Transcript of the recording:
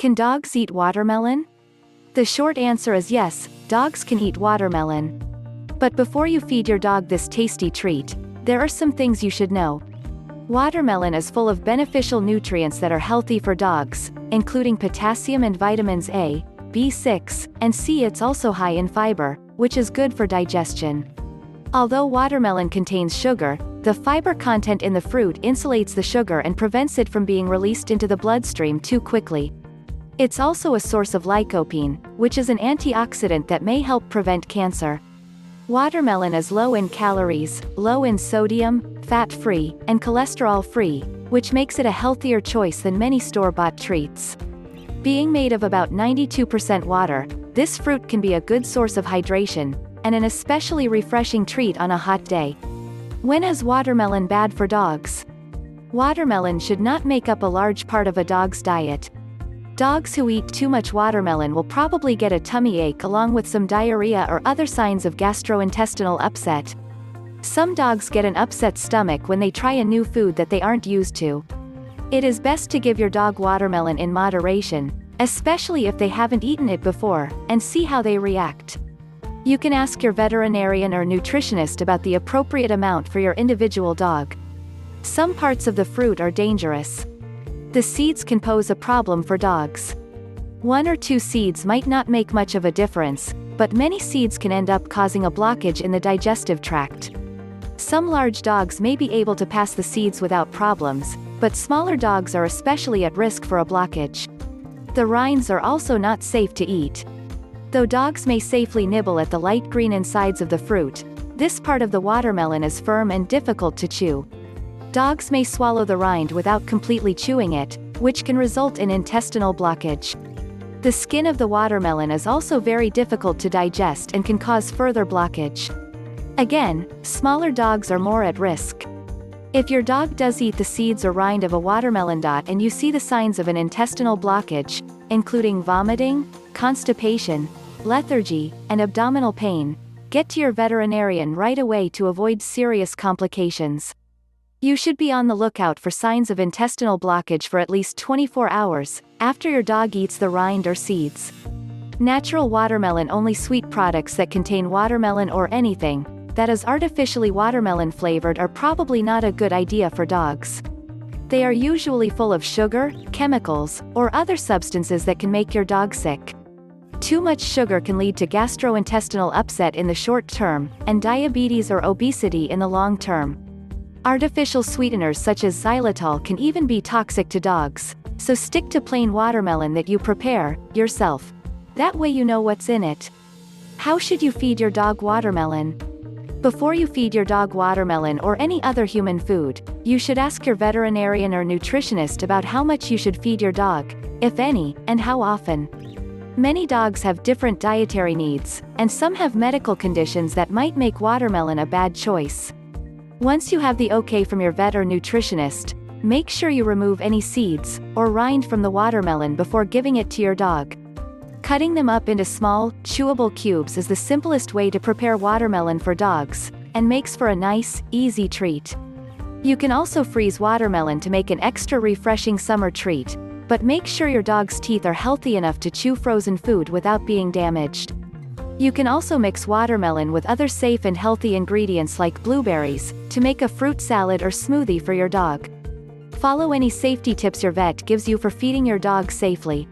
Can dogs eat watermelon? The short answer is yes, dogs can eat watermelon. But before you feed your dog this tasty treat, there are some things you should know. Watermelon is full of beneficial nutrients that are healthy for dogs, including potassium and vitamins A, B6, and C. It's also high in fiber, which is good for digestion. Although watermelon contains sugar, the fiber content in the fruit insulates the sugar and prevents it from being released into the bloodstream too quickly. It's also a source of lycopene, which is an antioxidant that may help prevent cancer. Watermelon is low in calories, low in sodium, fat-free, and cholesterol-free, which makes it a healthier choice than many store-bought treats. Being made of about 92% water, this fruit can be a good source of hydration, and an especially refreshing treat on a hot day. When is watermelon bad for dogs? Watermelon should not make up a large part of a dog's diet. Dogs who eat too much watermelon will probably get a tummy ache along with some diarrhea or other signs of gastrointestinal upset. Some dogs get an upset stomach when they try a new food that they aren't used to. It is best to give your dog watermelon in moderation, especially if they haven't eaten it before, and see how they react. You can ask your veterinarian or nutritionist about the appropriate amount for your individual dog. Some parts of the fruit are dangerous. The seeds can pose a problem for dogs. 1 or 2 seeds might not make much of a difference, but many seeds can end up causing a blockage in the digestive tract. Some large dogs may be able to pass the seeds without problems, but smaller dogs are especially at risk for a blockage. The rinds are also not safe to eat. Though dogs may safely nibble at the light green insides of the fruit, this part of the watermelon is firm and difficult to chew. Dogs may swallow the rind without completely chewing it, which can result in intestinal blockage. The skin of the watermelon is also very difficult to digest and can cause further blockage. Again, smaller dogs are more at risk. If your dog does eat the seeds or rind of a watermelon and you see the signs of an intestinal blockage, including vomiting, constipation, lethargy, and abdominal pain, get to your veterinarian right away to avoid serious complications. You should be on the lookout for signs of intestinal blockage for at least 24 hours after your dog eats the rind or seeds. Natural watermelon-only sweet products that contain watermelon or anything that is artificially watermelon flavored are probably not a good idea for dogs. They are usually full of sugar, chemicals, or other substances that can make your dog sick. Too much sugar can lead to gastrointestinal upset in the short term, and diabetes or obesity in the long term. Artificial sweeteners such as xylitol can even be toxic to dogs, so stick to plain watermelon that you prepare yourself. That way you know what's in it. How should you feed your dog watermelon? Before you feed your dog watermelon or any other human food, you should ask your veterinarian or nutritionist about how much you should feed your dog, if any, and how often. Many dogs have different dietary needs, and some have medical conditions that might make watermelon a bad choice. Once you have the okay from your vet or nutritionist, make sure you remove any seeds or rind from the watermelon before giving it to your dog. Cutting them up into small, chewable cubes is the simplest way to prepare watermelon for dogs, and makes for a nice, easy treat. You can also freeze watermelon to make an extra refreshing summer treat, but make sure your dog's teeth are healthy enough to chew frozen food without being damaged. You can also mix watermelon with other safe and healthy ingredients like blueberries, to make a fruit salad or smoothie for your dog. Follow any safety tips your vet gives you for feeding your dog safely.